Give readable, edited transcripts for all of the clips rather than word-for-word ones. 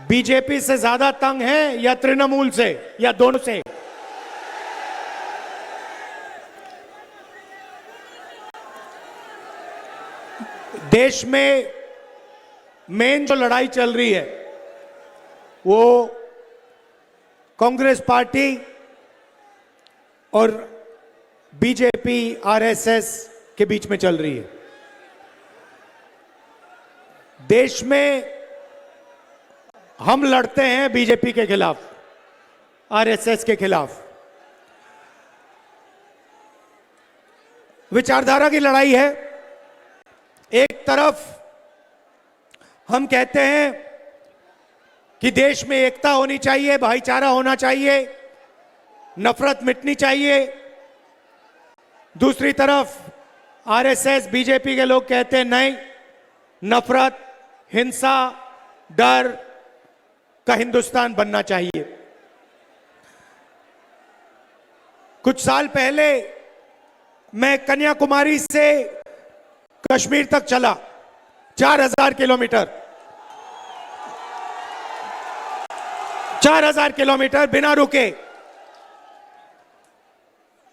BJP से ज्यादा तंग है या तृणमूल से या दोनों से? देश में मेन जो लड़ाई चल रही है वो कांग्रेस पार्टी और बीजेपी आरएसएस के बीच में चल रही है। देश में हम लड़ते हैं बीजेपी के खिलाफ, आरएसएस के खिलाफ। विचारधारा की लड़ाई है। एक तरफ हम कहते हैं कि देश में एकता होनी चाहिए, भाईचारा होना चाहिए, नफरत मिटनी चाहिए। दूसरी तरफ आरएसएस बीजेपी के लोग कहते हैं नहीं, नफरत, हिंसा, डर का हिंदुस्तान बनना चाहिए। कुछ साल पहले मैं कन्याकुमारी से कश्मीर तक चला, 4000 किलोमीटर, 4000 किलोमीटर बिना रुके,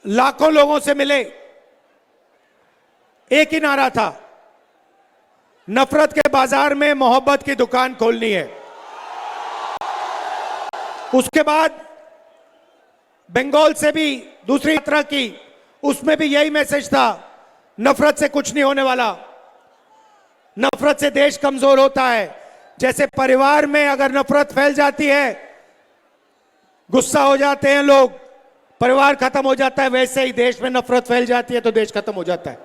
लाखों लोगों से मिले। एक ही नारा था, नफरत के बाजार में मोहब्बत की दुकान खोलनी है। उसके बाद बंगाल से भी दूसरी यात्रा की, उसमें भी यही मैसेज था, नफरत से कुछ नहीं होने वाला, नफरत से देश कमजोर होता है। जैसे परिवार में अगर नफरत फैल जाती है, गुस्सा हो जाते हैं लोग, परिवार खत्म हो जाता है, वैसे ही देश में नफरत फैल जाती है तो देश खत्म हो जाता है।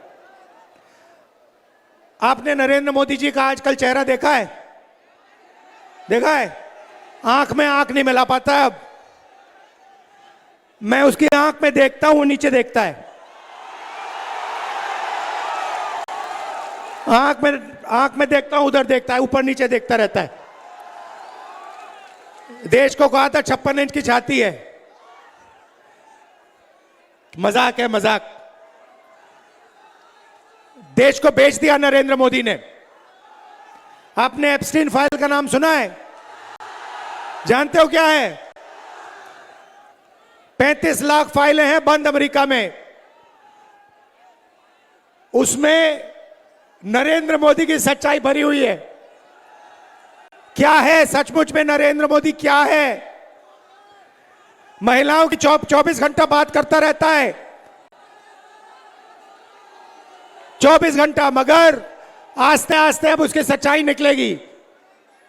आपने नरेंद्र मोदी जी का आजकल चेहरा देखा है? देखा है? आंख में आंख नहीं मिला पाता है। अब मैं उसकी आंख में देखता हूं, नीचे देखता है। आंख में देखता हूं, उधर देखता है, ऊपर नीचे देखता रहता है। देश को कहा था 56 इंच की छाती है। मजाक है, मजाक। देश को बेच दिया नरेंद्र मोदी ने। आपने एप्स्टीन फाइल का नाम सुना है? जानते हो क्या है? 35 लाख फाइलें हैं बंद अमेरिका में। उसमें नरेंद्र मोदी की सच्चाई भरी हुई है। क्या है सचमुच में नरेंद्र मोदी? क्या है? महिलाओं की 24 घंटा बात करता रहता है, 24 घंटा, मगर आस्ते आस्ते अब उसकी सच्चाई निकलेगी।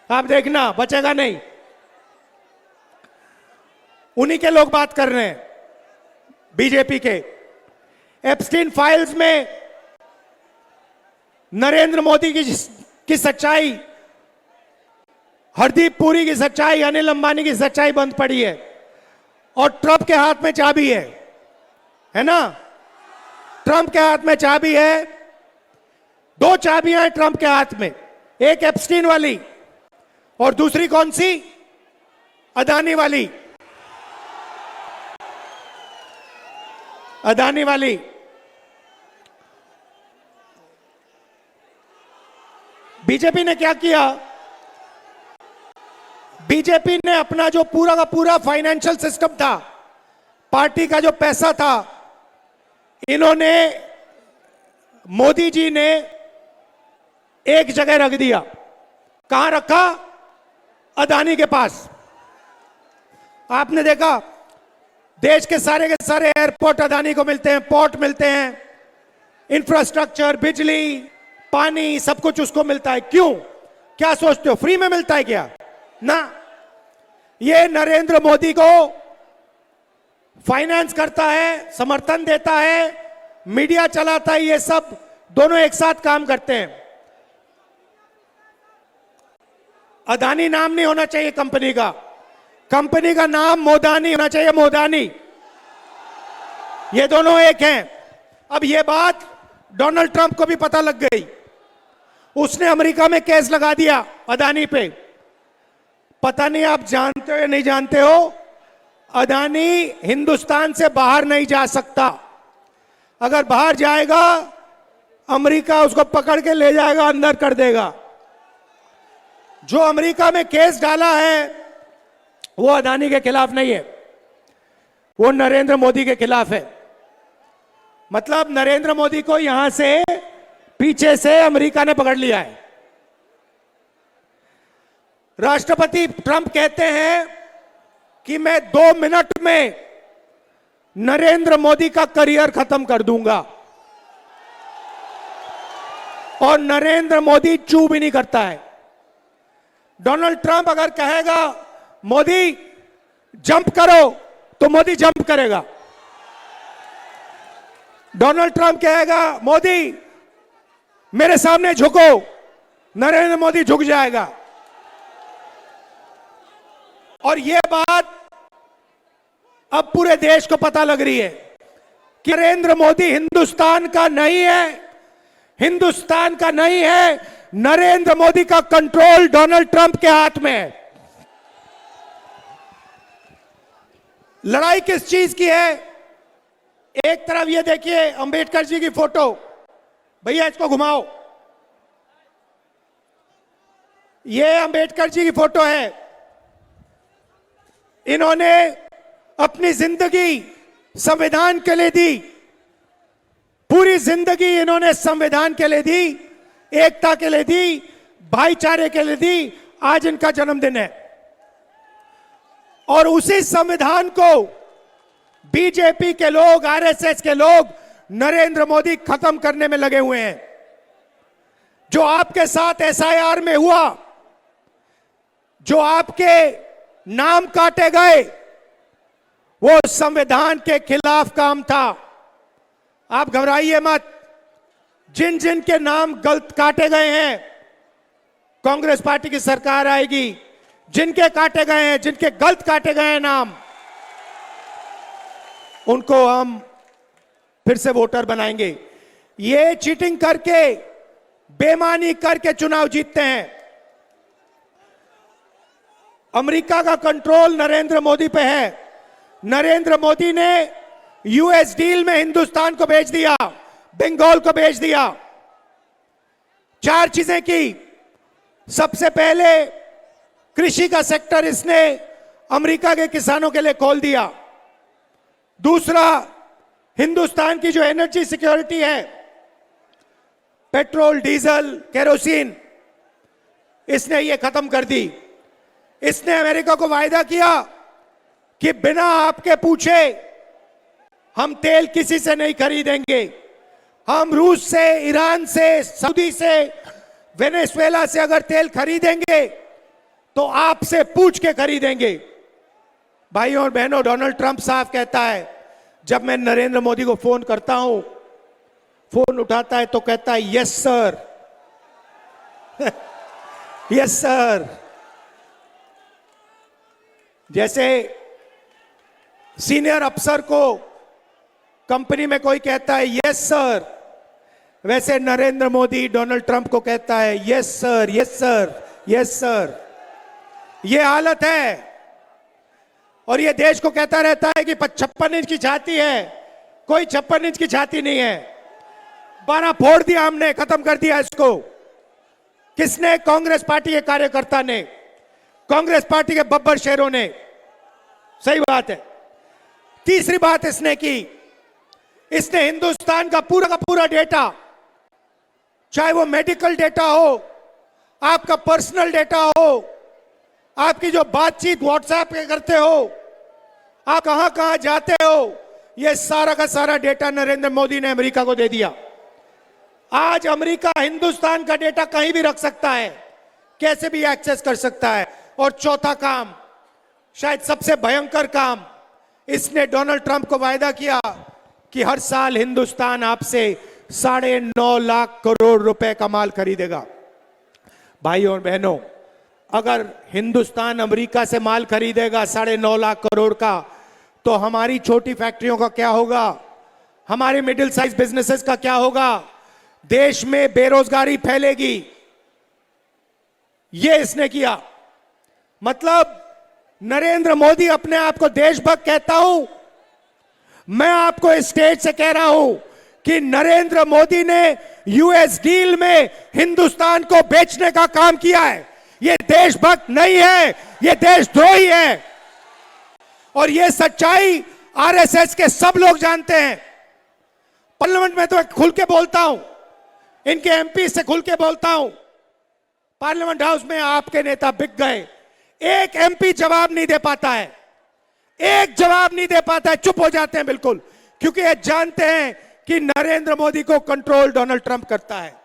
आप देखना, बचेगा नहीं। उन्हीं के लोग बात कर रहे हैं, बीजेपी के। एप्स्टीन फाइल्स में नरेंद्र मोदी की सच्चाई, हरदीप पुरी की सच्चाई, अनिल अंबानी की सच्चाई बंद पड़ी है। और ट्रंप के हाथ में चाबी है ना? ट्रंप के हाथ में चाबी है। 2 चाबियां हैं ट्रंप के हाथ में, एक एप्स्टीन वाली और दूसरी कौन सी? अदानी वाली। अदानी वाली। बीजेपी ने क्या किया? बीजेपी ने अपना जो पूरा का पूरा फाइनेंशियल सिस्टम था, पार्टी का जो पैसा था, इन्होंने, मोदी जी ने एक जगह रख दिया। कहां रखा? अदानी के पास। आपने देखा, देश के सारे एयरपोर्ट अदानी को मिलते हैं, पोर्ट मिलते हैं, इंफ्रास्ट्रक्चर, बिजली, पानी, सब कुछ उसको मिलता है। क्यों? क्या सोचते हो, फ्री में मिलता है क्या? ना, ये नरेंद्र मोदी को फाइनेंस करता है, समर्थन देता है, मीडिया चलाता है, ये सब दोनों एक साथ काम करते हैं। अदानी नाम नहीं होना चाहिए कंपनी का, कंपनी का नाम मोदानी होना चाहिए, मोदानी। ये दोनों एक हैं। अब ये बात डोनाल्ड ट्रंप को भी पता लग गई। उसने अमेरिका में केस लगा दिया अदानी पे। पता नहीं आप जानते हो या नहीं जानते हो, अदानी हिंदुस्तान से बाहर नहीं जा सकता। अगर बाहर जाएगा, अमेरिका उसको पकड़ के ले जाएगा, अंदर कर देगा। जो अमेरिका में केस डाला है वो अदानी के खिलाफ नहीं है, वो नरेंद्र मोदी के खिलाफ है। मतलब नरेंद्र मोदी को यहां से पीछे से अमेरिका ने पकड़ लिया है। राष्ट्रपति ट्रंप कहते हैं कि मैं 2 मिनट में नरेंद्र मोदी का करियर खत्म कर दूंगा, और नरेंद्र मोदी चू भी नहीं करता है। डोनाल्ड ट्रंप अगर कहेगा मोदी जंप करो तो मोदी जंप करेगा। डोनाल्ड ट्रंप कहेगा मोदी मेरे सामने झुको, नरेंद्र मोदी झुक जाएगा। और यह बात अब पूरे देश को पता लग रही है कि नरेंद्र मोदी हिंदुस्तान का नहीं है, हिंदुस्तान का नहीं है, नरेंद्र मोदी का कंट्रोल डोनाल्ड ट्रंप के हाथ में है। लड़ाई किस चीज की है? एक तरफ ये देखिए अंबेडकर जी की फोटो, भैया इसको घुमाओ, ये अंबेडकर जी की फोटो है। इन्होंने अपनी जिंदगी संविधान के लिए दी, पूरी जिंदगी इन्होंने संविधान के लिए दी, एकता के लिए दी, भाईचारे के लिए दी। आज इनका जन्मदिन है और उसी संविधान को बीजेपी के लोग, आरएसएस के लोग नरेंद्र मोदी खत्म करने में लगे हुए हैं। जो आपके साथ एसआईआर में हुआ, जो आपके नाम काटे गए, वो संविधान के खिलाफ काम था। आप घबराइए मत, जिन जिन के नाम गलत काटे गए हैं, कांग्रेस पार्टी की सरकार आएगी, जिनके काटे गए हैं, जिनके गलत काटे गए हैं नाम, उनको हम फिर से वोटर बनाएंगे। ये चीटिंग करके, बेईमानी करके चुनाव जीतते हैं। अमेरिका का कंट्रोल नरेंद्र मोदी पे है। नरेंद्र मोदी ने यूएस डील में हिंदुस्तान को बेच दिया, बंगाल को बेच दिया। 4 चीजें की। सबसे पहले कृषि का सेक्टर इसने अमेरिका के किसानों के लिए खोल दिया। दूसरा, हिंदुस्तान की जो एनर्जी सिक्योरिटी है, पेट्रोल, डीजल, केरोसिन, इसने ये खत्म कर दी। इसने अमेरिका को वायदा किया कि बिना आपके पूछे हम तेल किसी से नहीं खरीदेंगे। हम रूस से, ईरान से, सऊदी से, वेनेजुएला से अगर तेल खरीदेंगे तो आपसे पूछ के खरीदेंगे। भाइयों और बहनों, डोनाल्ड ट्रंप साहब कहता है, जब मैं नरेंद्र मोदी को फोन करता हूं, फोन उठाता है तो कहता है यस सर, यस सर। जैसे सीनियर अफसर को कंपनी में कोई कहता है यस सर, वैसे नरेंद्र मोदी डोनाल्ड ट्रंप को कहता है yes sir, yes sir, yes sir. ये हालत है। और ये देश को कहता रहता है कि 56 इंच की छाती है, कोई 56 इंच की छाती नहीं है। 12 फोड़ दिया हमने, खत्म कर दिया इसको। किसने? कांग्रेस पार्टी के कार्यकर्ता ने, कांग्रेस पार्टी के बब्बर शेरों ने। सही बात है। तीसरी बात इसने की, इसने हिंदुस्तान का पूरा डेटा, चाहे वो मेडिकल डेटा हो, आपका पर्सनल डेटा हो, आपकी जो बातचीत व्हाट्सएप पे करते हो, आप कहां कहां जाते हो, यह सारा का सारा डेटा नरेंद्र मोदी ने अमेरिका को दे दिया। आज अमेरिका हिंदुस्तान का डेटा कहीं भी रख सकता है, कैसे भी एक्सेस कर सकता है। और चौथा काम, शायद सबसे भयंकर काम, इसने डोनाल्ड ट्रंप को वायदा किया कि हर साल हिंदुस्तान आपसे 9.5 लाख करोड़ रुपए का माल खरीदेगा। भाइयों और बहनों, अगर हिंदुस्तान अमेरिका से माल खरीदेगा 9.5 लाख करोड़ का, तो हमारी छोटी फैक्ट्रियों का क्या होगा, हमारे मिडिल साइज बिजनेसेस का क्या होगा, देश में बेरोजगारी फैलेगी। यह इसने किया। मतलब नरेंद्र मोदी अपने आप को देशभक्त कहता हूं, मैं आपको इस स्टेज से कह रहा हूं कि नरेंद्र मोदी ने यूएस डील में हिंदुस्तान को बेचने का काम किया है। ये देशभक्त नहीं है, ये देशद्रोही है। और ये सच्चाई आरएसएस के सब लोग जानते हैं। पार्लियामेंट में तो मैं खुल के बोलता हूं, इनके एमपी से खुल के बोलता हूं। पार्लियामेंट हाउस में आपके नेता बिक गए। एक एमपी जवाब नहीं दे पाता है, एक जवाब नहीं दे पाता है, चुप हो जाते हैं बिल्कुल, क्योंकि ये जानते हैं कि नरेंद्र मोदी को कंट्रोल डोनाल्ड ट्रंप करता है।